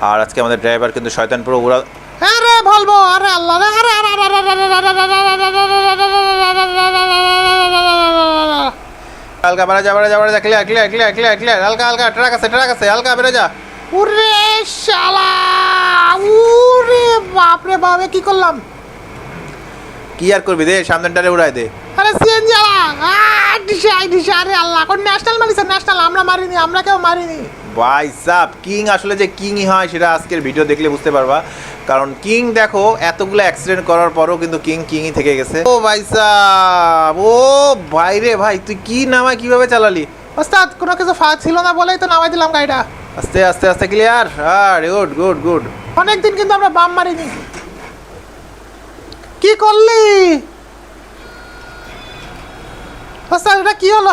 আর আজকে আমাদের ড্রাইভার কিন্তু শয়তান পুরো উড়া। আরে বলবো, আরে আল্লাহ রে, আরে হালকা বেড়ে যা বেড়ে যা বেড়ে যা, clear clear clear clear clear, হালকা হালকা ট্রাক আছে হালকা বেড়ে যা। উরে শালা, উরে বাপরে বাপ, কি করলাম? কি আর করবি, দে সামনেটারে উড়াই দে। আরে সিএনজি ডিশা, আরে আল্লাহ, কোন ন্যাশনাল মারিছে? ন্যাশনাল আমরা মারিনি, আমরা কেউ মারিনি ভাই সাব। কিং আসলে যে কিংই হয় সেটা আজকের ভিডিও দেখলে বুঝতে পারবা, কারণ কিং দেখো এতগুলো অ্যাক্সিডেন্ট করার পরও কিন্তু কিংই থেকে গেছে। ও ভাই সাব, ও ভাই রে ভাই, তুই কি নামায় কিভাবে চালালি? ওস্তাদ কোনো কিছু ছিল না বলেই তো নামাই দিলাম গাড়িটা। আস্তে আস্তে আস্তে ক্লিয়ার। আরে গুড গুড গুড। অনেকদিন কিন্তু আমরা বাম মারিনি। কি করলি ওস্তাদ? এটা কি হলো?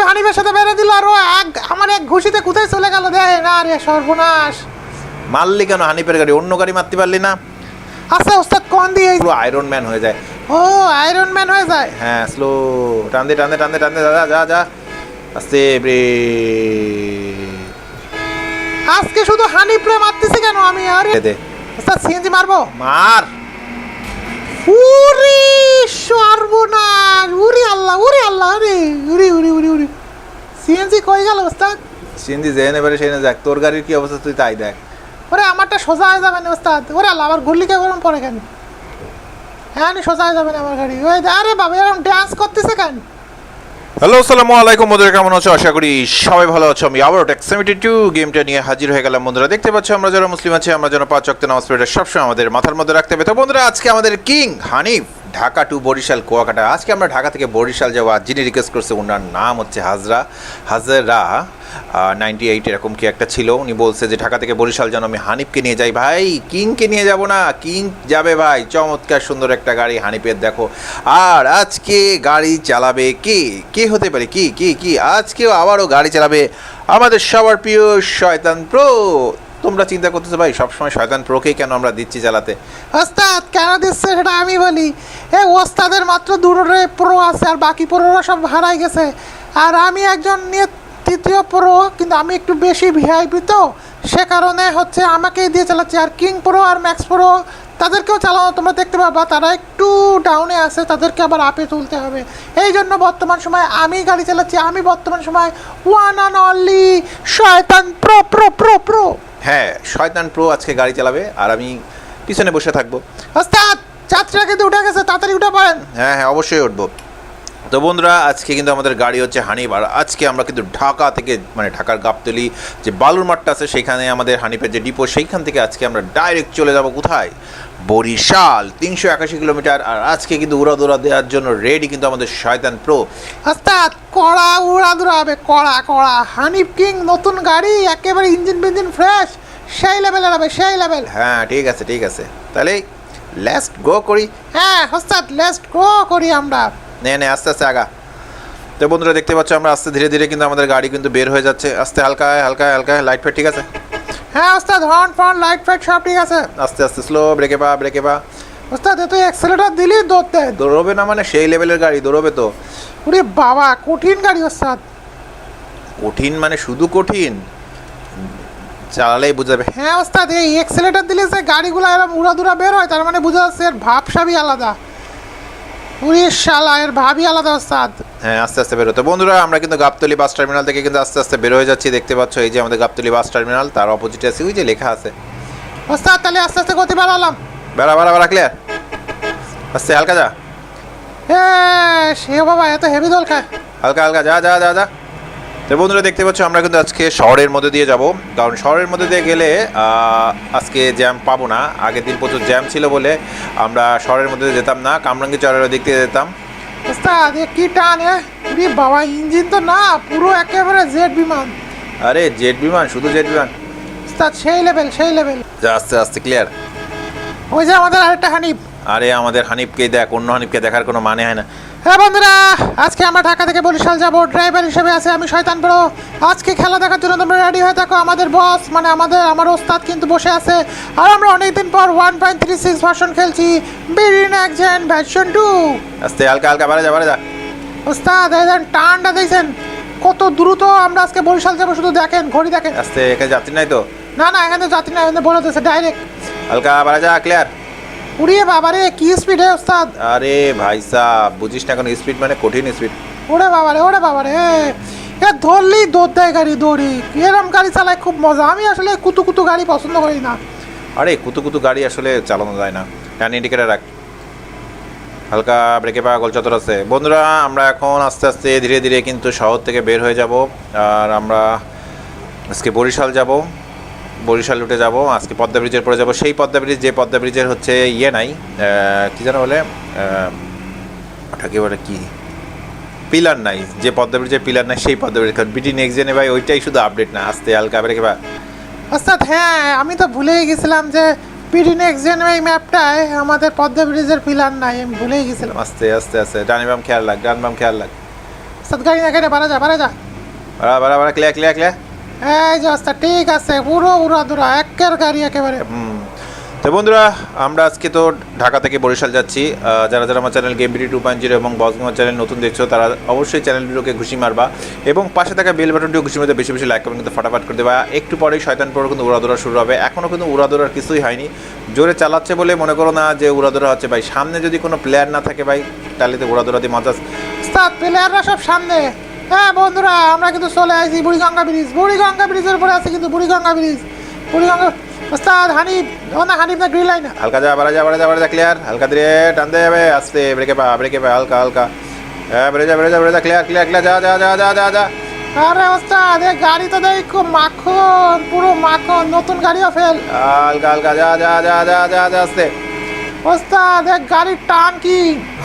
হানিফের সাথে বেড়ে দিল, আর ও আমার এক ঘুষিতে কোথায় চলে গেল? দেয় না রে, সর্বনাশ। মারলি কেন হানিফের গাড়ি? অন্য গাড়ি মারতে পারলি না? আচ্ছা ওস্তাদ, কোন দিয়ে? পুরো আয়রন ম্যান হয়ে যায়। ও আয়রন ম্যান হয়ে যায়। হ্যাঁ, স্লো টান দে টান দে টান দে টান দে, যা যা যা আস্তে ব্রেক। আজকে শুধু হানিফরে মারতেছি কেন আমি? আরে দে ওস্তাদ সিএনজি মারবো? মার। উরি সর্বনাশ, উরি আল্লাহ, উরি আল্লাহ, উরি উরি উরি উরি উরি। সিএনজি কই গেল ওস্তাদ? সিন্ধি জেনে এবারে সেই না যাক, তোর গাড়ির কি অবস্থা তুই তাই দেখ। ওরে আমারটা সোজা হয়ে যাবে না ওস্তাদ। ওরে আল্লাহ, আমার ঘুরলিকে গরম পড়ে কেন? হ্যাঁ সোজা হয়ে যাবে না আমার গাড়ি। ওই আরে বাবা, এরকম ডান্স করতেছে কেন? হ্যালো আসসালামু আলাইকুম বন্ধুরা, কেমন আছো? আশা করি সবাই ভালো আছো। আমি আবারও টেক 72 গেমটা নিয়ে হাজির হয়ে গেলাম বন্ধুরা। দেখতে পাচ্ছ আমরা যারা মুসলিম আছি, আমরা যেন 5 ওয়াক্ত নামাজ পড়ে সবসময় আমাদের মাথার মধ্যে রাখতে হবে। তো বন্ধুরা, আজকে আমাদের কিং হানিফ ঢাকা টু বরিশাল কুয়াকাটা। আজকে আমরা ঢাকা থেকে বরিশাল যাবো। আর যিনি রিকোয়েস্ট করছে ওনার নাম হচ্ছে হাজরা 98 এরকম কি একটা ছিল। উনি বলছে যে ঢাকা থেকে বরিশাল যেন আমি হানিফকে নিয়ে যাই। ভাই কিংকে নিয়ে যাব না, কিং যাবে ভাই। চমৎকার সুন্দর একটা গাড়ি হানিফের দেখো। আর আজকে গাড়ি চালাবে কে হতে পারে? কি আজকেও আবারও গাড়ি চালাবে আমাদের সবার প্রিয় শয়তান প্রো। তোমরা চিন্তা করতেছো ভাই সবসময় শয়তান প্রোকেই কেন আমরা দিচ্ছি চালাতে? ওস্তাদ কেন দিচ্ছে সেটা আমি বলি। এই ওস্তাদের মাত্র দুটোরে প্রো আছে, আর বাকি প্রোরা সব হারাই গেছে। আর আমি একজন নিয়ে তৃতীয় প্রো, কিন্তু আমি একটু বেশি ভিআইপি, তো সে কারণে হচ্ছে আমাকেই দিয়ে চালাচ্ছি। আর কিং প্রো আর ম্যাক্স প্রো তাদেরকেও চালানো তোমরা দেখতে পাবা, তারা একটু ডাউনে আছে, তাদেরকে আবার আপে তুলতে হবে। এই জন্য বর্তমান সময় আমি গাড়ি চালাচ্ছি। আমি বর্তমান সময় ওয়ান অ্যান্ড অনলি শয়তান প্রো প্রো প্রো প্রো। হ্যাঁ, শয়তান প্রো আজকে গাড়ি চালাবে আর আমি পিছনে বসে থাকবো। ওস্তাদ যাত্রীরা কিন্তু উঠে গেছে, তাড়াতাড়ি উঠে পড়েন। হ্যাঁ অবশ্যই উঠবো। তো বন্ধুরা, আজকে কিন্তু আমাদের গাড়ি হচ্ছে হানিফ। আর আজকে আমরা কিন্তু ঢাকা থেকে, মানে ঢাকার গাবতলী যে বালুর মাঠটা আছে সেখানে আমাদের হানিফের যে ডিপো, সেইখান থেকে আজকে আমরা ডাইরেক্ট চলে যাব কোথায়? বরিশাল। 381 কিলোমিটার। আর আজকে কিন্তু উড়াদৌড়া দেওয়ার জন্য রেডি কিন্তু আমাদের শয়তান প্রো। ওস্তাদ কড়া উড়াদুরা হবে, কড়া কড়া। হানিফ কিং নতুন গাড়ি, একেবারে ইঞ্জিন ফ্রেশ, সেই লেভেলের হবে, সেই লেভেল। হ্যাঁ ঠিক আছে, তাহলে লেটস গো করি। হ্যাঁ ওস্তাদ লেটস গো করি আমরা। নে আস্তে আস্তে আগা। তো বন্ধুরা দেখতে পাচ্ছ আমরা আস্তে ধীরে ধীরে কিন্তু আমাদের গাড়ি কিন্তু বের হয়ে যাচ্ছে। আস্তে হালকা লাইট ফাইট ঠিক আছে? হ্যাঁ ওস্তাদ, হর্ন ফর্ন লাইট ফাইট সব ঠিক আছে। আস্তে স্লো, ব্রেকে পা। ওস্তাদ তুই অ্যাক্সেলেটার দিলি দৌড়তে? দৌড়বে না মানে সেই লেভেলের গাড়ি দৌড়বে তো। ওরে বাবা, কঠিন গাড়ি ওস্তাদ। কঠিন মানে শুধু কঠিন, চালালেই বুঝাবে। হ্যাঁ ওস্তাদ, এই অ্যাক্সেলেটার দিলে যে গাড়িগুলো এরকম উড়াদুরা বের হয়, তার মানে বোঝা যাচ্ছে এর ভাবসাবই আলাদা। উড়ি শালা, এর ভাবই আলাদা ওস্তাদ। হ্যাঁ আস্তে বেরোতে। বন্ধুরা আমরা কিন্তু গাবতলী বাস টার্মিনাল থেকে কিন্তু আস্তে বের হয়ে যাচ্ছি। দেখতে পাচ্ছ এই যে আমাদের গাবতলী বাস টার্মিনাল, তার অপোজিটে আছে ওই যে লেখা আছে। ওস্তাদ তাহলে আস্তে গতি বাড়ালাম। বেড়া ক্লিয়ার। আস্তে হালকা যা। সে বাবা এত হেভি দল খায়। হালকা যা। তো বন্ধুরা দেখতে পাচ্ছ আমরা কিন্তু আজকে শহরের মধ্যে দিয়ে যাব, কারণ শহরের মধ্যে দিয়ে গেলে আজকে জ্যাম পাবো না। আগের দিন প্রচুর জ্যাম ছিল বলে আমরা শহরের মধ্যে দিয়ে যেতাম না, কামরাঙ্গি চরের দিক থেকে যেতাম। ওস্তাদ কি টান! রে বাবা, ইঞ্জিন তো না, পুরো একেবারে জেট বিমান। আরে জেট বিমান, শুধু জেট বিমান ওস্তাদ, সেই লেভেল। যা আস্তে ক্লিয়ার। ওই যে আমাদের আরেকটা হানিফ। আরে আমাদের হানিফকেই দেখ, অন্য হানিফকে দেখার কোনো মানে হয় না। হ্যাঁ বন্ধুরা, আজকে আমরা ঢাকা থেকে বরিশাল যাব। ড্রাইভার হিসেবে আছে আমি শয়তান প্রো। আজকে খেলা দেখার জন্য তোমরা রেডি হয়ে থাকো। আমাদের বস মানে আমার ওস্তাদ কিন্তু বসে আছে। আর আমরা অনেকদিন পর 1.36 ভার্সন খেলছি, বিরিনাক্সেন ভার্সন 2। আস্তে হালকা বাড়ে যা। ওস্তাদ এই টানটা দেখছেন কত দ্রুত আমরা আজকে বরিশাল যাবো, শুধু দেখেন, ঘড়ি দেখেন। আস্তে, এখানে যাত্রী নাই তো? না না এখানে যাত্রী না এখানে বলে দিয়েছে ডাইরেক্ট। হালকা বাড়া যা, ক্লিয়ার। উড়িয়ে বাবারে কি স্পিড হে ওস্তাদ। আরে ভাই সাহ, বুঝিস না এখন স্পিড মানে কঠিন স্পিড। ওরে বাবারে এ ধরলি দৌড় দেয় গাড়ি দৌড়ি, এরম গাড়ি চালায় খুব মজা। আমি আসলে কুতু কুতু গাড়ি পছন্দ করি না। আরে কুতু কুতু গাড়ি আসলে চালানো যায় না। টান ইন্ডিকেটার রাখ, হালকা ব্রেকে পা গোল চত্বর আছে। বন্ধুরা আমরা এখন আস্তে আস্তে ধীরে ধীরে কিন্তু শহর থেকে বের হয়ে যাব, আর আমরা আজকে বরিশাল যাব, বরিশাল রুটে যাব। আজকে পদ্মা ব্রিজের পরে যাব, সেই পদ্মা ব্রিজ যে পদ্মা ব্রিজের হচ্ছে ইয়ে নাই, কী যেন বলে, ওটাকে বলে কি, পিলার নাই, যে পদ্মা ব্রিজের পিলার নাই সেই পদ্মা ব্রিজ। বিটি নেক্সট জেনে ভাই ওইটাই শুধু আপডেট না, আস্তে হালকা ব্রেকে পা। ওস্তাদ হ্যাঁ আমি তো ভুলেই গেছিলাম যে পিডি নেক্সট জেন এই ম্যাপটায় আমাদের পদ্মা ব্রিজের পিলার নাই, আমি ভুলেই গেছিলাম। আস্তে আস্তে আস্তে ডান বাম খেয়াল রাখ, ডান বাম খেয়াল রাখ। ওস্তাদ গাড়ি না কেটে বাড়া যা বাড়া বাড়া বাড়া, ক্লিয়ার ক্লিয়ার ক্লিয়ার। এই যে ওস্তাদ ঠিক আছে, পুরো উড়াদুরা একের গাড়ি একেবারে। তো বন্ধুরা আমরা আজকে তো ঢাকা থেকে বরিশাল যাচ্ছি। যারা যারা আমার চ্যানেল গেম বিডি 2.0 এবং বসগেমার চ্যানেল নতুন দেখছো তারা অবশ্যই চ্যানেলগুলোকে ঘুষি মারবা এবং পাশে থাকা বেল বাটনটিও ঘুষি মারতে বেশি বেশি লাইক করবেন, কিন্তু ফটাফট করে দেবা। একটু পরেই শয়তান পরে কিন্তু উড়াদৌড়া শুরু হবে। এখনও কিন্তু উড়াদৌড়ার কিছুই হয়নি, জোরে চালাচ্ছে বলে মনে করো না যে উড়াদৌড়া হচ্ছে। ভাই সামনে যদি কোনো প্লেয়ার না থাকে ভাই, তাহলে তো উড়াদৌড়া দিয়ে মজা। ওস্তাদ প্লেয়াররা সব সামনে। হ্যাঁ বন্ধুরা আমরা কিন্তু চলে আসছি বুড়িগঙ্গা ব্রিজ, বুড়িগঙ্গা ব্রিজের উপরে আছে কিন্তু বুড়িগঙ্গা ব্রিজ, বুড়িগঙ্গা। ওস্তাদ হানিফ, না হানিফ না গ্রিন লাইন। হালকা যা, বাড়া যা, বাড়া যা, বাড়া যা, ক্লিয়ার। হালকা ধীরে টানতে যাবে, আস্তে ব্রেকে পা, ব্রেকে পা, হালকা হালকা। হ্যাঁ বেড়ে যা, বেড়ে যা, বেড়ে যা, ক্লিয়ার ক্লিয়ার ক্লিয়ার, যা যা যা যা যা যা। আরে ওস্তাদ এই গাড়ি তো দেখ খুব মাখন, পুরো মাখন, নতুন গাড়িও ফেল। হালকা হালকা, যা যা যা যা যা যা, আস্তে। ওস্তাদ এক গাড়ির টান কি।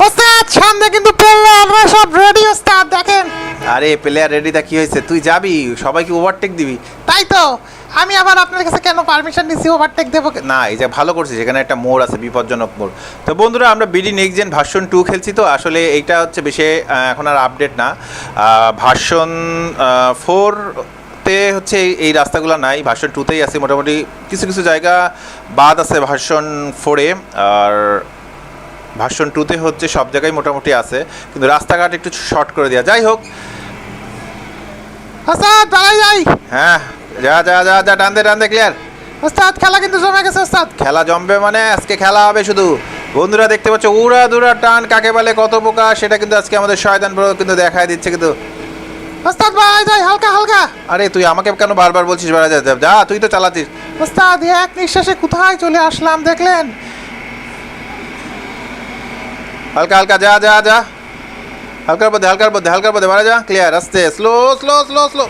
ওস্তাদ সামনে কিন্তু প্লেয়াররা সব রেডি ওস্তাদ দেখেন। আরে প্লেয়ার রেডি, তা কি হয়েছে, তুই যাবি সবাইকে ওভারটেক দিবি? তাই তো আমি আবার আপনার কাছে কেন পারমিশন নিছি ওভারটেক দেবো? না এই যে ভালো করছিস, এখানে একটা মোড় আছে, বিপজ্জনক মোড়। তো বন্ধুরা আমরা বিডি নেক্সট জেন ভার্সন 2 খেলছি, তো আসলে এইটা হচ্ছে বেশি এখন আর আপডেট না। ভার্সন 4 তে হচ্ছে এই রাস্তাগুলো নাই, ভার্সন 2তেই আছে। মোটামুটি কিছু কিছু জায়গা বাদ আছে ভার্সন 4-এ, আর ভার্সন 2তে হচ্ছে সব জায়গায় মোটামুটি আছে, কিন্তু রাস্তাঘাট একটু শর্ট করে দেওয়া। যাই হোক ওস্তাদ দাঁড়াই যাই। হ্যাঁ যা যা যা যা, টানতে টানতে, ক্লিয়ার। ওস্তাদ খেলা কিন্তু জমে গেছে ওস্তাদ। খেলা জমবে মানে আজকে খেলা হবে শুধু। বন্ধুরা দেখতে পাচ্ছ উড়া দুরা টান কাকে বলে, কত পোকা, সেটা কিন্তু আজকে আমাদের শয়তান ব্রো কিন্তু দেখায় দিচ্ছে কিন্তু। ওস্তাদ বাড়াই যাই হালকা হালকা। আরে তুই আমাকে কেন বারবার বলছিস বাড়া যা, যা তুই তো চালাচ্ছিস। ওস্তাদ এক নিঃশ্বাসে কোথায় চলে আসলাম দেখলেন। হালকা হালকা, যা যা যা, হালকার মধ্যে হালকার মধ্যে হালকার মধ্যে বাড়া যা, ক্লিয়ার। আস্তে স্লো স্লো স্লো স্লো।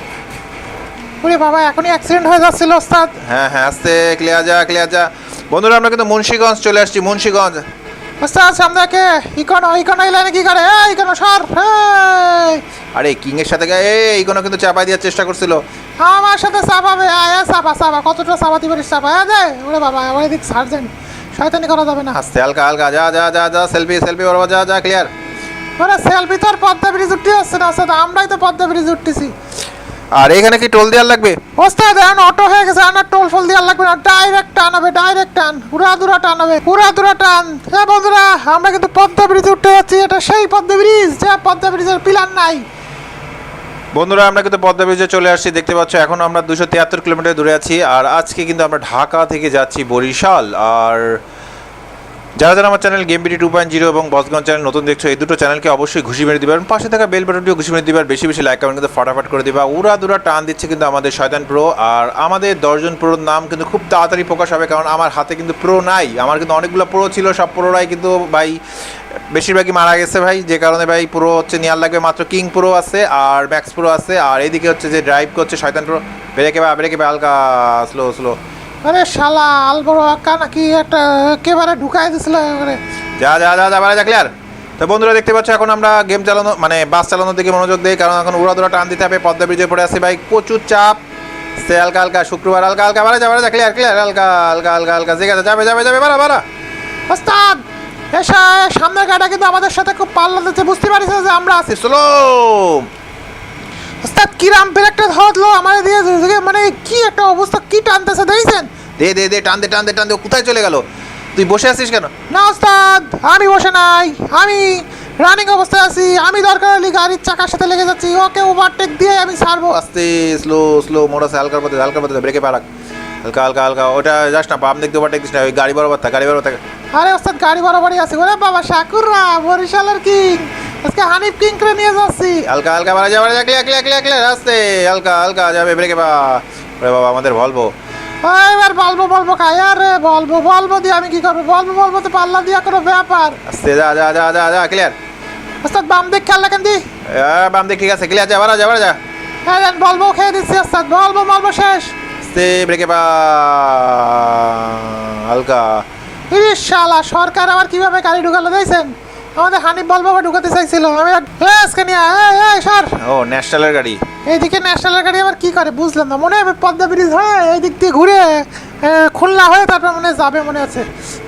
ওরে বাবা এখনই অ্যাক্সিডেন্ট হয়ে যাচ্ছিল ওস্তাদ। হ্যাঁ হ্যাঁ আস্তে, ক্লিয়ার যা ক্লিয়ার যা। বন্ধুরা আমরা কিন্তু মুন্সিগঞ্জ চলে আসছি, মুন্সিগঞ্জ। ওস্তাদ সামনে কে ইকোনো, ইকোনো এই লাইনে কি করে, এই ইকোনো সর। আরে কিং এর সাথে এই কোনো কিন্তু চাপাই দেওয়ার চেষ্টা করছিল। আমার সাথে চাপাবে, আয় চাপা চাপা, কতটা চাপাতে পারিস চাপা দে। ওরে বাবা আমার এদিক সার্জেন্ট, শয়তানি করা যাবে না। আস্তে হালকা হালকা, যা যা যা যা, সেলফি সেলফি ওর যা যা, ক্লিয়ার। ওরে সেলফি তো আর পদ্মা ব্রিজ উঠতে হচ্ছে না ওস্তাদ, আমরাই তো পদ্মা ব্রিজ উঠতেছি। আর এখানে কি টোল দেওয়ার লাগবে? ওস্তাদ এখন অটো হয়ে গেছে, আর টোল ফোল দেওয়ার লাগবে না, ডাইরেক্ট টান হবে, ডাইরেক্ট টান, উড়াদুরা টান হবে, উড়াদুরা টান। হ্যাঁ বন্ধুরা আমরা কিন্তু পদ্মা ব্রিজ উঠতে যাচ্ছি, এটা সেই পদ্মা ব্রিজ যা পদ্মা ব্রিজের পিলার নাই। বন্ধুরা আমরা কিন্তু পদ্মা ব্রিজে চলে আসছি, দেখতে পাচ্ছ এখন আমরা 273 কিলোমিটার দূরে আছি। আর আজকে কিন্তু আমরা ঢাকা থেকে যাচ্ছি বরিশাল। আর যারা যারা আমার চ্যানেল গেম বিডি 2.0 এবং বসগঞ্জ চ্যানেল নতুন দেখছো, এই দুটো চ্যানেলকে অবশ্যই ঘুষি মেরে দিবেন, পাশে থাকা বেল বাটনটিও ঘুষি মেরে দিবেন, বেশি বেশি লাইক কমেন্ট কিন্তু ফটাফট করে দিবা। উড়া দুরা টান দিচ্ছে কিন্তু আমাদের শয়তান প্রো। আর আমাদের 10 জন প্রোর নাম কিন্তু খুব তাড়াতাড়ি প্রকাশ হবে, কারণ আমার হাতে কিন্তু প্রো নাই। আমার কিন্তু অনেকগুলো প্রো ছিল, সব প্রোরাই কিন্তু ভাই বেশিরভাগই মারা গেছে ভাই, যে কারণে ভাই প্রো হচ্ছে নেওয়ার লাগবে। মাত্র কিং প্রো আছে আর ম্যাক্স প্রো আছে, আর এইদিকে হচ্ছে যে ড্রাইভ করছে শয়তান প্রো। ব্রেকে বা হালকা স্লো স্লো। আরে শালা আলবড় আক্কা নাকি একটা একেবারে ঢুকাই দিছিল এবারে। যা যা যা যা, বাড়া যা, ক্লিয়ার। তো বন্ধুরা দেখতে পাচ্ছ এখন আমরা গেম চালানো মানে বাস চালানোর দিকে মনোযোগ দিই, কারণ এখন উড়াদুরা টান দিতে হবে। পদ্মা ব্রিজের পরে আসি ভাই, প্রচুর চাপ। সে হালকা হালকা, শুক্রবার হালকা হালকা, বাড়া যা ক্লিয়ার ক্লিয়ার, হালকা হালকা হালকা হালকা, ঠিক আছে যাবে যাবে যাবে, বাড়া। ওস্তাদ এসা সামনের গাড়িটা কিন্তু আমাদের সাথে খুব পাল্লা দিচ্ছে, বুঝতে পারিস যে আমরা আছি। স্লো। ওস্তাদ কিরাম ব্রেকটা ধরলো আমার দিয়ে, মানে কি একটা অবস্থা, কি টানতেছে দেখছেন? দে দে দে, টান দে টান দে টান দে, কোথায় চলে গেল? তুই বসে আছিস কেন? না ওস্তাদ আমি বসে নাই, আমি রানিং অবস্থায় আছি, আমি দরকার হলে গাড়ির চাকার সাথে লেগে যাচ্ছি, ওকে ওভারটেক দিয়ে আমি ছাড়বো। আস্তে স্লো স্লো, মোড় আছে হালকার মধ্যে ব্রেকে পা রাখ। হালকা হালকা হালকা, ওটা যাস না, বাম দিক দিয়ে ওভারটেক দিস না, ওই গাড়ি বরাবর থাক, গাড়ি বরাবর থাক। আরে ওস্তাদ গাড়ি বরাবরই আছে। ওরে বাবা শাকুররা বরিশালের কিং, আজকে হানিফ কিং করে নিয়ে যাচ্ছি। হালকা হালকা বাড়া যা, বাড়া যা, ক্লিয়ার ক্লিয়ার ক্লিয়ার ক্লিয়ার, আস্তে হালকা হালকা যাবে, ব্রেকে বা। ওরে বাবা আমাদের ভলভো। এবার বলবো বলবো খাই, আরে বলবো বলবো দিয়ে আমি কি করবো? বলবো বলবো তো পাল্লা দিয়া কোনো ব্যাপার। আস্তে যা যা যা যা যা, ক্লিয়ার। ওস্তাদ বাম দিক খেয়াল রাখেন দি। বাম দিক ঠিক আছে, ক্লিয়ার, যা বাড়া যা, বাড়া যা। হ্যাঁ বলবো খেয়ে দিচ্ছি ওস্তাদ, বলবো বলবো শেষ। আস্তে ব্রেকে বা, হালকা। ইস শালা, সরকার আবার কিভাবে গাড়ি ঢুকালো দেখছেন? আমাদের হানিফ বলবো ঢুকাতে চাইছিল, আমি আজকে নিয়ে সর। ও ন্যাশনালের গাড়ি। এইদিকে ন্যাশনালের গাড়ি আবার কি করে বুঝলাম না, মনে হয় পদ্মা ব্রিজ হয়ে এই দিক দিয়ে ঘুরে খুলনা হয়ে তারপর মনে হয় যাবে মনে আছে।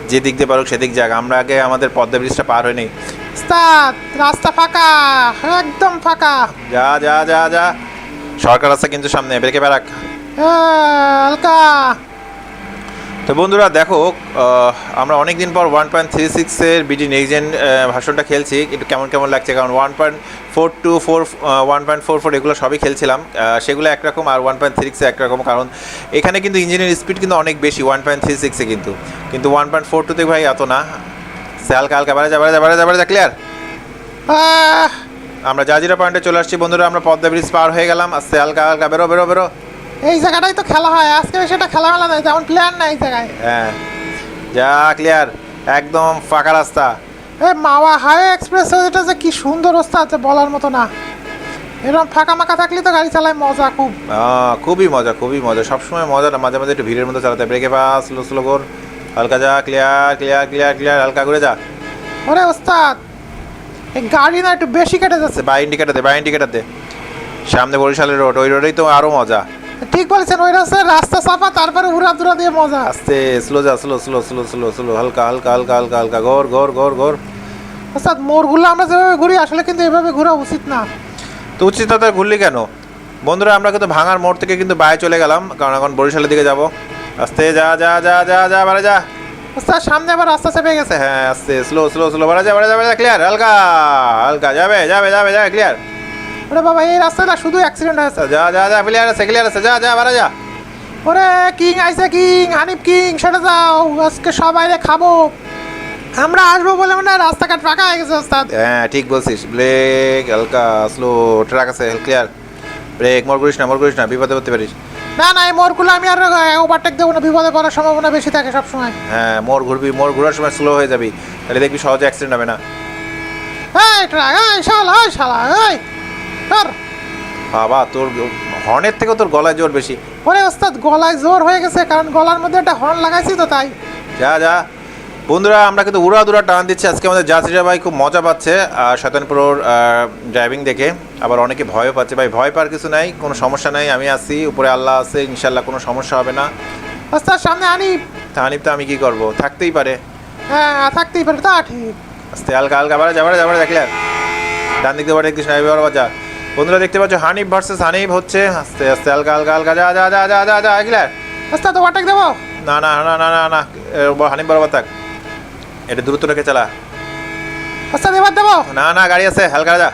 যে দিক দিয়ে পারুক সেদিক যাক, আমরা আগে আমাদের পদ্মা ব্রিজটা পার হয়ে নেই। ওস্তাদ রাস্তা ফাঁকা, একদম ফাঁকা। যা যা যা যা, সরকার আছে কিন্তু সামনে, ব্রেকে বেরাক। হালকা। তো বন্ধুরা দেখো, আমরা অনেক দিন পর 1.36-এর বিডি নেক্সট জেন ভার্সনটা খেলছি, একটু কেমন কেমন লাগছে, কারণ 1.42 1.44 এগুলো সবই খেলছিলাম, সেগুলো একরকম, আর 1.36 একরকম, কারণ এখানে কিন্তু ইঞ্জিনের স্পিড কিন্তু অনেক বেশি 1.36-এ, কিন্তু 1.42-তে ভাই এত না। সে হালকা হালকা বাড়া যা, বাড়া যা, বাড়া যা, বাড়া যা, ক্লিয়ার। আমরা জাজিরা পয়েন্টে চলে আসছি বন্ধুরা, আমরা পদ্মা ব্রিজ পার হয়ে গেলাম। আস্তে হালকা হালকা বেরো বেরো বেরো। এই জায়গাটাই তো খেলা হয়, আজকে সেটা খেলা মেলা নাই, তেমন প্ল্যান নাই এই জায়গায়। হ্যাঁ যা, ক্লিয়ার, একদম ফাঁকা রাস্তা। মাওয়া হাইওয়ে এক্সপ্রেস এটা যে কি সুন্দর রাস্তা আছে বলার মতো না। এরকম ফাঁকা মাকা থাকলে তো গাড়ি চালায় মজা খুব। খুবই মজা, খুবই মজা, সবসময় মজা না, মাঝে মাঝে একটু ভিড়ের মধ্যে চালাতে। ব্রেকে পাস, স্লো স্লো কর, হালকা যা, ক্লিয়ার ক্লিয়ার ক্লিয়ার ক্লিয়ার, হালকা করে যা। ওরে ওস্তাদ এই গাড়ি না একটু বেশি কেটে যাচ্ছে। বাই ইন্ডিকেটার দে, বাই ইন্ডিকেটার দে, সামনে বরিশালের রোড, ওই রোডেই তো আরও মজা। ঠিক বলেছেন, ওই রাস্তায় রাস্তা চাপা, তারপরে উড়া দুরা দিয়ে মজা। আস্তে স্লো যা, slow slow slow slow slow, হালকা হালকা হালকা হালকা হালকা, ঘোর ঘোর ঘোর ঘোর। ওস্তাদ মোড়গুলো আমরা যেভাবে ঘুরি আসলে কিন্তু এভাবে ঘোরা উচিত না। তো উচিত না, তার ঘুরলি কেন? বন্ধুরা আমরা কিন্তু ভাঙার মোড় থেকে কিন্তু বাইরে চলে গেলাম, কারণ এখন বরিশালের দিকে যাব। আস্তে যা যা যা যা যা, বাড়া যা। ওস্তাদ সামনে আবার রাস্তা চেপে গেছে। হ্যাঁ আস্তে স্লো স্লো স্লো, বাড়া যা, বাড়া যা, বাড়া যা, ক্লিয়ার, হালকা হালকা যাবে যাবে যাবে যাবে, ক্লিয়ার। ওরে বাবা এই রাস্তাটা শুধু অ্যাক্সিডেন্ট হয়েছে। যা যা যা, ক্লিয়ার আছে, ক্লিয়ার আছে, যা যা, বাড়া যা। ওরে কিং আইছে, কিং হানিফ কিং, সেটা যাও, আজকে সবাই খাবো। আমরা আসবো বলে মনে হয় রাস্তাঘাট ফাঁকা হয়ে গেছে ওস্তাদ। হ্যাঁ ঠিক বলছিস, ব্রেক হালকা স্লো, ট্রাক আছে, ক্লিয়ার। ব্রেক, মোড় করিস না, মোড় করিস না, বিপদে পড়তে পারিস। না না এই মোড়গুলো আমি আর ওভারটেক দেবো না, বিপদে পড়ার সম্ভাবনা বেশি থাকে সবসময়। হ্যাঁ মোড় ঘুরবি, মোড় ঘোরার সময় স্লো হয়ে যাবি, তাহলে দেখবি সহজে অ্যাক্সিডেন্ট হবে না। এই ট্রাক, এই শালা, এই শালা, এই ধর। বাবা তোর হর্নের থেকেও তোর গলায় জোর বেশি। ওরে ওস্তাদ গলায় জোর হয়ে গেছে, কারণ গলার মধ্যে একটা হর্ন লাগাইছি তো তাই। যা যা। বন্ধুরা আমরা কিন্তু উড়া দুরা টান দিচ্ছি আজকে, আমাদের জাসিরা ভাই খুব মজা পাচ্ছে শয়তানপুরোর ড্রাইভিং দেখে, আবার অনেকে ভয়ও পাচ্ছে। ভাই ভয় পাওয়ার কিছু নাই, কোনো সমস্যা নাই, আমি আছি, উপরে আল্লাহ আছে, ইনশাল্লাহ কোনো সমস্যা হবে না। ওস্তাদ সামনে হানিফ। হানিফ তো আমি কি করবো, থাকতেই পারে। হ্যাঁ থাকতেই পারে, তা ঠিক। আস্তে হালকা হালকা, বাড়া যা, বাড়া যা, বাড়া যা, ক্লিয়ার। ডান দিক দিয়ে বাড়া কৃষ্ণ বরাবর যা। বন্ধুরা দেখতে পাচ্ছ হানিফ ভার্সেস হানিফ হচ্ছে, আস্তে আস্তে হালকা হালকা হালকা যা যা যা যা যা যা, ক্লিয়ার। ওস্তাদ ওভারটেক দেবো? না না না না না না, হানিফ বরাবর থাক, এটা দ্রুত রেখে চালা। ওস্তাদ এবার দেবো? না না গাড়ি আছে, হালকা যা।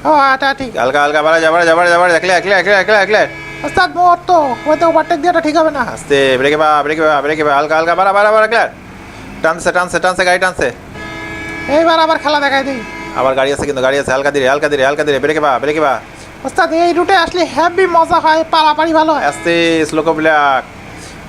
ও আটা ঠিক। হালকা হালকা, বাড়া যা, বাড়া যা, বাড়া যা, বাড়া যা, clear clear clear clear clear. ওস্তাদ মোড় তো ওইতে ওভারটেক দেওয়াটা ঠিক হবে না। আস্তে ব্রেকে বা, ব্রেকে বা, ব্রেকে বা, হালকা হালকা, বাড়া বাড়া বাড়া, ক্লিয়ার। টানছে টানছে টানছে, গাড়ি টানছে। এইবার আবার খেলা দেখাই দিই। আবার গাড়ি আছে, কিন্তু গাড়ি আছে, হালকা ধীরে হালকা ধীরে হালকা ধীরে, ব্রেকে বা, ব্রেকে বা। ওস্তাদ এই রুটে আসলে হেভি মজা হয়, পারাপারি ভালো হয়। আস্তে স্লো ব্ল্যাক,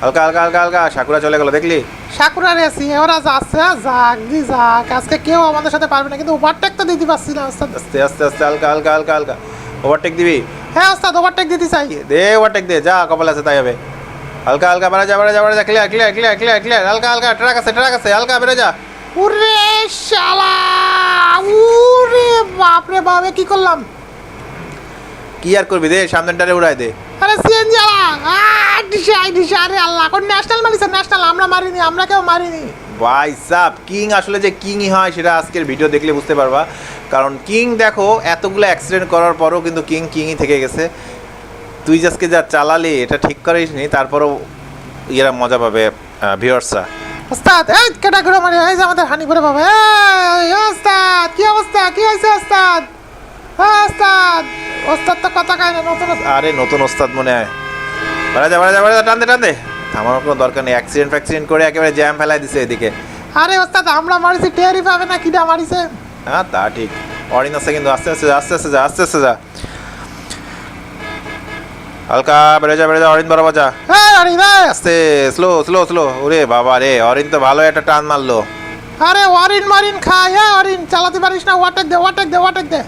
হালকা হালকা হালকা হালকা। সাকুরা চলে গেল দেখলি? সাকুরা রেসি ওরা যাচ্ছে, যাক দি যাক, আজকে কেউ আমাদের সাথে পারবে না, কিন্তু ওভারটেক তো দিতে পারছি না ওস্তাদ। আস্তে আস্তে আস্তে, হালকা হালকা হালকা হালকা। ওভারটেক দিবি? হ্যাঁ ওস্তাদ ওভারটেক দিতে চাই। দে ওভারটেক দে, যা কপাল আছে তাই হবে। হালকা হালকা, বাড়া যা, বাড়া যা, বাড়া যা, clear clear clear clear clear, হালকা হালকা। ট্রাক আছে, ট্রাক আছে, হালকা বেরো যা। উরে শালা, উরে বাপ রে বাপ, কি করলাম? কি আর করবি, দে সামনেটারে উড়াই দে। আরে সিএনজি আলা, ডিশাই ডিশা, আরে আল্লাহ, কোন ন্যাশনাল মারিছে? ন্যাশনাল আমরা মারিনি, আমরা কেউ মারিনি। ভাই সাব কিং আসলে যে কিংই হয় সেটা আজকের ভিডিও দেখলে বুঝতে পারবা, কারণ কিং দেখো এতগুলো অ্যাক্সিডেন্ট করার পরও কিন্তু কিং কিংই থেকে গেছে। তুই আজকে যা চালালি এটা ঠিক করিস নি, তারপরও ইয়েরা মজা পাবে ভিউয়ার্সরা। ওস্তাদ এই কেটা ঘুরে মারি, এই যে আমাদের হানি করে বাবা। এই ওস্তাদ কি অবস্থা, কি হয়েছে ওস্তাদ? ওস্তাদ ওস্তাদ তো কথা কয় না, নতুন। আরে নতুন ওস্তাদ মনে হয়। বাড়া যা, বাড়া যা, বাড়া যা, টান দে টান দে। থামানোর কোনো দরকার নেই, অ্যাক্সিডেন্ট ফ্যাক্সিডেন্ট করে একেবারে জ্যাম ফেলাই দিছে এদিকে। আরে ওস্তাদ আমরা মারিছি, টেরই পাবে না কিটা মারিছে। হ্যাঁ তা ঠিক, অরিন আছে কিন্তু, আস্তে আস্তে যা, আস্তে আস্তে যা, আস্তে আস্তে যা, হালকা বেড়ে যা, বেড়ে যা, অরিন বরাবর যা, হ্যাঁ আরে রে, আস্তে, স্লো স্লো স্লো। ওরে বাবা রে, অরিন তো ভালো একটা টান মারলো। আরে ওয়ারিন মারিন খায়, হ্যাঁ অরিন চালাতে পারিস না, ওভারটেক দে, ওভারটেক দে, ওভারটেক দে,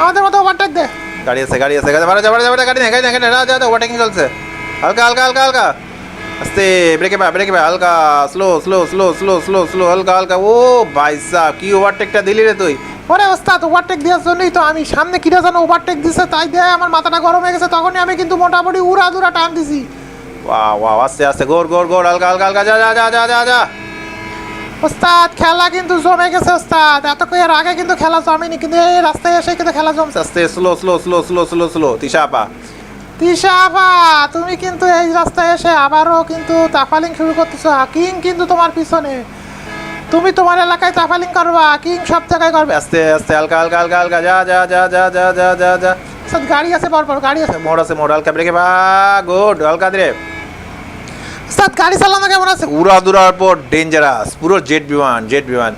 আমাদের মতো ওভারটেক দে। গাড়ি আছে, গাড়ি আছে, গাড়ি বাড়া যা, বাড়া যা, বাড়া, গাড়ি নেই, গাড়ি নেই, গাড়ি নেই, যা যা, ওভারটেকিং চলছে, হালকা হালকা হালকা হালকা, আস্তে, ব্রেকে পা, ব্রেকে পা, হালকা, slow slow slow slow slow slow, হালকা হালকা। ও ভাই সাহেব, কি ওভারটেকটা দিলি রে তুই। ওরে ওস্তাদ ওভারটেক দেওয়ার জন্যই তো আমি সামনে কিটা যেন ওভারটেক দিছে, তাই দিয়ে আমার মাথাটা গরম হয়ে গেছে, তখনই আমি কিন্তু মোটামুটি উড়া দুরা টান দিছি। ওয়াও ওয়াও, আস্তে আস্তে, গোর গোর গোর, হালকা হালকা হালকা, যা যা যা যা যা যা। ওস্তাদ খেলা কিন্তু জমে গেছে ওস্তাদ, এত এর আগে কিন্তু খেলা জমেনি, কিন্তু এই রাস্তায় এসে কিন্তু খেলা জমছে। আস্তে, slow slow slow slow slow slow, Tisha পা। তিশা আপা তুমি কিন্তু এই রাস্তায় এসে আবারও কিন্তু তাফালিং শুরু করতেছো, কিং কিন্তু তোমার পিছনে, তুমি তোমার এলাকায় তাফালিং করবা, কিং সব জায়গায় করবে। আস্তে আস্তে, হালকা হালকা হালকা হালকা, যা যা যা যা যা যা যা যা। ওস্তাদ গাড়ি আছে, পরপর গাড়ি আছে। মোড় আছে, মোড়, হালকা ব্রেকে পা, গুড, হালকা ধীরে। ওস্তাদ গাড়ি চালানো কেমন আছে? উড়া দুরার পর ডেঞ্জারাস, পুরো জেট বিমান, জেট বিমান।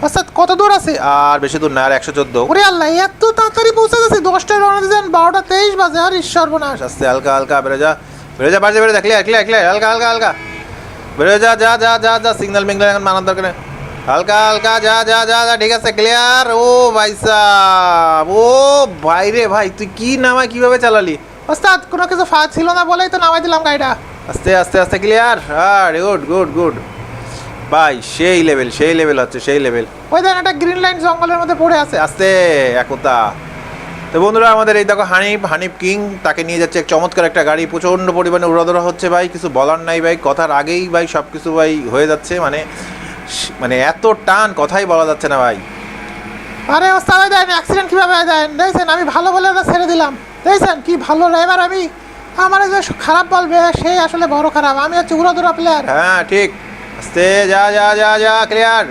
ওস্তাদ কত দূর আছে? আর বেশি দূর না, আর 114। ওরে আল্লাহ এত তাড়াতাড়ি পৌঁছে গেছি, 10টায় রওনা দিয়েছেন 12টা 23 বাজে, আর ঈশ্বর বোনাস। আস্তে, হালকা হালকা, বেরো যা, বেরো যা, বাজে বেরো যা, ক্লিয়ার ক্লিয়ার ক্লিয়ার, হালকা হালকা হালকা, বেরো যা যা যা যা যা, সিগন্যাল মিগন্যাল এখন মানার দরকার নেই, হালকা হালকা, যা যা যা যা, ঠিক আছে, ক্লিয়ার। ও ভাই সাহেব, ও ভাই রে ভাই, তুই কি নামায় কিভাবে চালালি? ওস্তাদ কোনো কিছু ফাঁক ছিল না বলেই তো নামাই দিলাম গাড়িটা। আস্তে আস্তে আস্তে, ক্লিয়ার, হ্যাঁ গুড গুড গুড ভাই, সেই লেভেল, সেই লেভেল হচ্ছে, সেই লেভেল। ওই দেন একটা গ্রিন লাইন জঙ্গলের মধ্যে পড়ে আছে। আস্তে, একতা। তো বন্ধুরা, আমাদের এই দেখো হানিফ, হানিফ কিং, তাকে নিয়ে যাচ্ছে এক চমৎকার একটা গাড়ি, প্রচণ্ড পরিমাণে উড়াধরা হচ্ছে ভাই, কিছু বলার নাই ভাই, কথার আগেই ভাই সব কিছু ভাই হয়ে যাচ্ছে, মানে মানে এত টান, কথাই বলা যাচ্ছে না ভাই। আরে ওস্তাদ ওই দেন অ্যাক্সিডেন্ট কীভাবে হয় দেন, দেখছেন আমি ভালো বলে ওটা ছেড়ে দিলাম, দেখছেন কি ভালো ড্রাইভার আমি, আমার যে খারাপ বলবে সেই আসলে বড় খারাপ, আমি হচ্ছে উড়াদুরা প্লেয়ার। হ্যাঁ ঠিক, আস্তে, যা যা যা যা, ক্লিয়ার,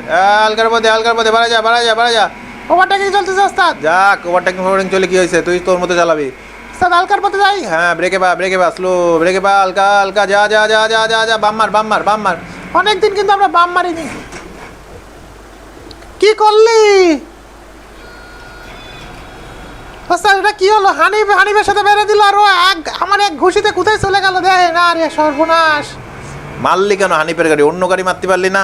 হালকার মধ্যে, হালকার মধ্যে, বাড়া যা, বাড়া যা, বাড়া যা। ওভারটেকিং চলতেছে ওস্তাদ। যাক, ওভারটেকিং ফোভারটেকিং চলে কি হয়েছে, তুই তোর মতো চালাবি। ওস্তাদ হালকার পথে যাই। হ্যাঁ, ব্রেকে পা, ব্রেকে পা, স্লো, ব্রেকে পা, হালকা হালকা, যা যা যা যা যা যা, বাম্মার বাম্মার বাম্মার। অনেকদিন কিন্তু আমরা বাম মারিনি। কি করলি ওস্তাদ, এটা কি হলো? হানিফের সাথে বেড়ে দিল, আর ও আমার এক ঘুষিতে কোথায় চলে গেল, দেয় না রে সর্বনাশ। মারলি কেন হানিফের গাড়ি, অন্য গাড়ি মারতে পারলি না?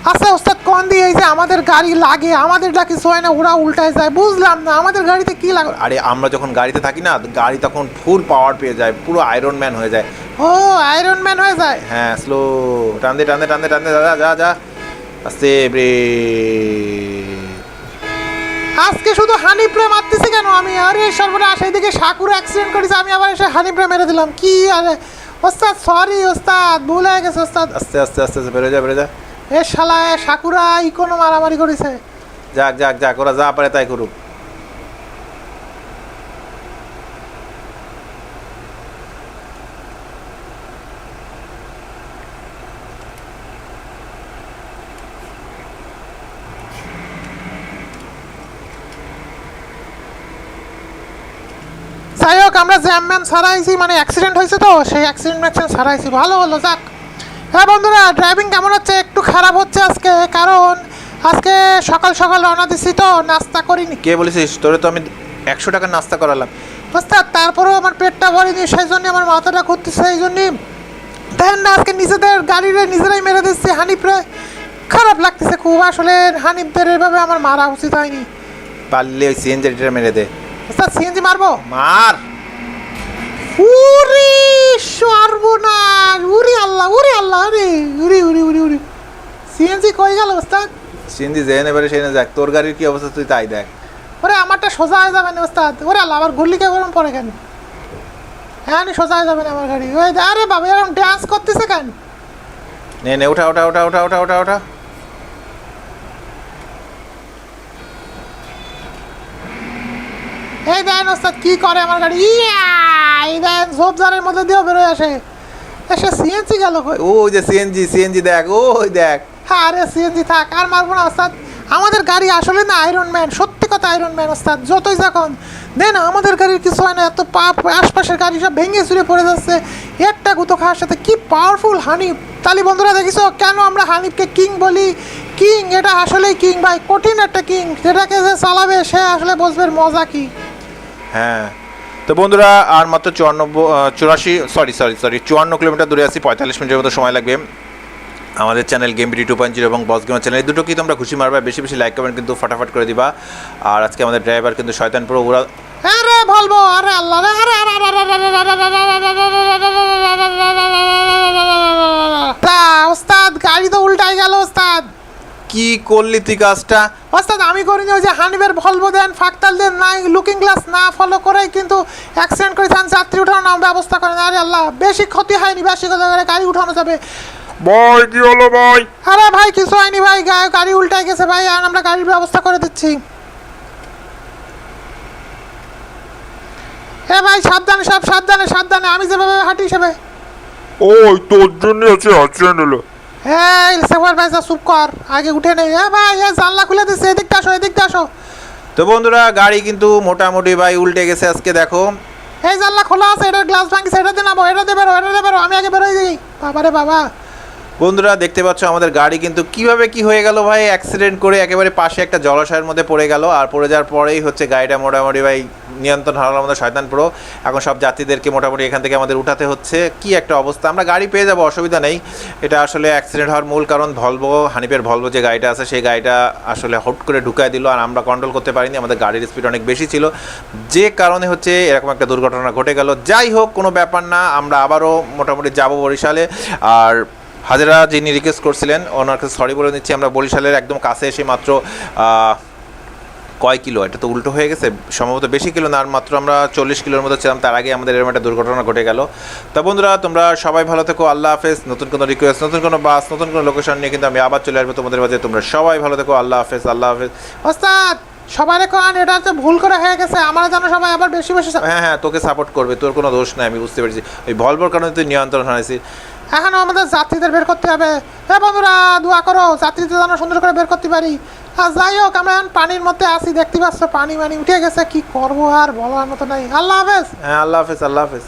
আচ্ছা ওস্তাদ কোন দিয়ে এই যে আমাদের গাড়ি লাগে, আমাদের ডাকি সোয় না, ওরা উল্টায় যায়, বুঝলাম না আমাদের গাড়িতে কি লাগে। আরে আমরা যখন গাড়িতে থাকি না, গাড়ি তখন ফুল পাওয়ার পেয়ে যায়, পুরো আয়রন ম্যান হয়ে যায়। ও আয়রন ম্যান হয়ে যায়। হ্যাঁ, স্লো, টানতে টানতে টানতে টানতে, যা যা যা, আস্তে আজকে শুধু হানিফরে মারতেছি কেন আমি, আরে সর্বনাশ, এইদিকে সাকুর অ্যাক্সিডেন্ট করেছে, আমি আবার এসে হানিফরে মেরে দিলাম, কি আরে ওস্তাদ সরি ওস্তাদ, ভুল হয়ে গেছে ওস্তাদ। আস্তে আস্তে আস্তে আস্তে, বেরো যা, বেরো যা। এ শালা সাকুরা ইকোনো মারামারি করেছে। যাক যাক যাক, ওরা যা পারে তাই করুক। যাই হোক আমরা জ্যাম ম্যাম সারাইছি, মানে অ্যাক্সিডেন্ট হয়েছে তো সেই অ্যাক্সিডেন্ট ম্যাক্সিডেন্ট সারাইছি, ভালো হলো যাক। হ্যাঁ বন্ধুরা, ড্রাইভিং কেমন হচ্ছে? একটু খারাপ হচ্ছে আজকে, কারণ আজকে সকাল সকাল রওনা দিছি তো, নাস্তা করিনি। কে বলেছিস? তোরে তো আমি 100 টাকার নাস্তা করালাম। ওস্তাদ তারপরেও আমার পেটটা ভরেনি, সেই জন্য আমার মাথাটা ঘুরতেছে, এই জন্যই দেখেন না আজকে নিজেদের গাড়িরে নিজেরাই মেরে দিচ্ছে হানিফরে, খারাপ লাগতেছে খুব, আসলে হানিফদের এভাবে আমার মারা উচিত হয়নি। পারলে ওই সিএনজিটা মেরে দে। ওস্তাদ সিএনজি মারবো? মার। উরি সর্বনাশ, উরি আল্লাহ, উরি আল্লাহ, উরি উরি উরি উরি উরি, সিএনজি কই গেল ওস্তাদ? সিএনজি জেনে এবারে সেই না, যাক তোর গাড়ির কি অবস্থা তুই তাই দেখ। ওরে আমারটা সোজা হয়ে যাবে না ওস্তাদ, ওরে আল্লাহ, আবার ঘুরলি কে গরম পড়ে কেন? হ্যাঁ সোজা হয়ে যাবে না আমার গাড়ি, ওই আরে বাবা এরকম ডান্স করতেছে কেন? নে নে, ওঠা ওঠা ওঠা ওঠা ওঠা ওঠা ওঠা। এই দেন ওস্তাদ কি করে আমার গাড়ি, ইয়া এই দেন ঝোপঝাড়ের মধ্যে দিয়েও বেরোয় আসে, এসে সিএনজি গেল কই? ওই যে সিএনজি, সিএনজি দেখ, ওই দেখ। হ্যাঁ আরে সিএনজি থাক, আর মারবো না ওস্তাদ, আমাদের গাড়ি আসলে না আয়রন ম্যান, সত্যি কথা আয়রন ম্যান ওস্তাদ, যতই যখন দেন আমাদের গাড়ির কিছু হয় না, এত পাপ আশপাশের গাড়ি সব ভেঙে চুরে পড়ে যাচ্ছে একটা গুঁতো খাওয়ার সাথে। কি পাওয়ারফুল হানিফ! তালি বন্ধুরা দেখিস কেন আমরা হানিফকে কিং বলি? কিং, এটা আসলেই কিং ভাই, কঠিন একটা কিং, যেটাকে যে চালাবে সে আসলে বুঝবে এর মজা কি। হ্যাঁ, তো বন্ধুরা আর মাত্র 54 কিলোমিটার দূরে আছি, 45 মিনিটের মতো সময় লাগবে। আমাদের চ্যানেল গেম বিডি 2.0 এবং বস গেমার চ্যানেল, এই দুটো কি তোমরা খুশি মারবা, বেশি বেশি লাইক কমেন্ট কিন্তু ফাটাফাট করে দিবা। আর আজকে আমাদের ড্রাইভার কিন্তু শয়তান পুরো উড়া। আরে বলবো, আরে আল্লাহ রে, আরে ওস্তাদ গাড়ি তো উল্টাই গেল ওস্তাদ। কি করলি তুই কাজটা? ওস্তাদ আমি করিনি, ওই যে হানিফের ভলভো দেন ফাঁকতাল দেন নাই লুকিং গ্লাস না ফলো করে কিন্তু অ্যাক্সিডেন্ট করেছেন, যাত্রী উঠানোর ব্যবস্থা করেন। আরে আল্লাহ, বেশি ক্ষতি হয়নি, বেশি কথা করে গাড়ি উঠানো যাবে। ভাই কি হলো ভাই? আরে ভাই কিছু হয়নি ভাই, গাড়ি উল্টাই গেছে ভাই, আর আমরা গাড়ির ব্যবস্থা করে দিচ্ছি। এ ভাই সাবধানে, সব সাবধানে সাবধানে, আমি যেভাবে হাঁটি সেভাবে। ওই তোর জন্য আছে অ্যাক্সিডেন্ট হলো। এই সুপারভাইজার চুপ কর, আগে উঠে নেই। এ ভাই এ জানলা খুলে দিচ্ছে, এদিকটা আসো এদিকটা আসো। তো বন্ধুরা গাড়ি কিন্তু মোটামুটি ভাই উল্টে গেছে আজকে, দেখো এই জানলা খোলা আছে, এটার গ্লাস ভাঙিছে, এটাতে নামো, এটাতে বেরো, এটাতে বেরো, আমি আগে বেরোই যাই। বাবারে বাবা, বন্ধুরা দেখতে পাচ্ছ আমাদের গাড়ি কিন্তু কিভাবে কি হয়ে গেল ভাই, অ্যাক্সিডেন্ট করে একেবারে পাশে একটা জলাশয়ের মধ্যে পড়ে গেল। আর পড়ে যাওয়ার পরেই হচ্ছে গাড়িটা মোটামুটি ভাই নিয়ন্ত্রণ হারালো আমাদের শয়তান পুরো। এখন সব যাত্রীদেরকে মোটামুটি এখান থেকে আমাদের উঠাতে হচ্ছে। কি একটা অবস্থা, আমরা গাড়ি পেয়ে যাবো, অসুবিধা নেই। এটা আসলে অ্যাক্সিডেন্ট হওয়ার মূল কারণ ভলভো, হানিফের ভলভো যে গাড়িটা আছে সেই গাড়িটা আসলে হট করে ঢুকায় দিল, আর আমরা কন্ট্রোল করতে পারিনি, আমাদের গাড়ির স্পিড অনেক বেশি ছিল, যে কারণে হচ্ছে এরকম একটা দুর্ঘটনা ঘটে গেল। যাই হোক, কোনো ব্যাপার না, আমরা আবারও মোটামুটি যাব বরিশালে। আর হাজরা যিনি রিকোয়েস্ট করছিলেন ওনার কাছে সরি বলে নিচ্ছি, আমরা বরিশালের একদম কাছে এসে মাত্র কয় কিলো, এটা তো উল্টো হয়ে গেছে, সম্ভবত বেশি কিলো না, আর মাত্র আমরা 40 কিলোর মতো ছিলাম, তার আগে আমাদের এরকম একটা দুর্ঘটনা ঘটে গেল। তা বন্ধুরা তোমরা সবাই ভালো থেকো, আল্লাহ হাফেজ। নতুন কোনো রিকোয়েস্ট, নতুন কোনো বাস, নতুন কোনো লোকেশন নিয়ে কিন্তু আমি আবার চলে আসবো তোমাদের মাঝে। তোমরা সবাই ভালো থেকো, আল্লাহ হাফেজ, আল্লাহ হাফেজ। ওস্তাদ সবাই কোন এটা তো ভুল করে হয়ে গেছে, আমার যেন সবাই আবার বেশি বেশি হ্যাঁ হ্যাঁ, তোকে সাপোর্ট করবে, তোর কোনো দোষ নাই, আমি বুঝতে পেরেছি, ওই ভলভোর কারণে তুই নিয়ন্ত্রণ হারাইছিস। এখনও আমাদের যাত্রীদের বের করতে হবে। হ্যাঁ বন্ধুরা দোয়া করো যাত্রীদের যেন সুন্দর করে বের করতে পারি। আর যাই হোক, আমরা এখন পানির মধ্যে আছি, দেখতে পাচ্ছ পানি উঠে গেছে, কি করবো আর বলার মতো নাই। আল্লাহ হাফেজ। হ্যাঁ আল্লাহ হাফেজ, আল্লাহ হাফেজ।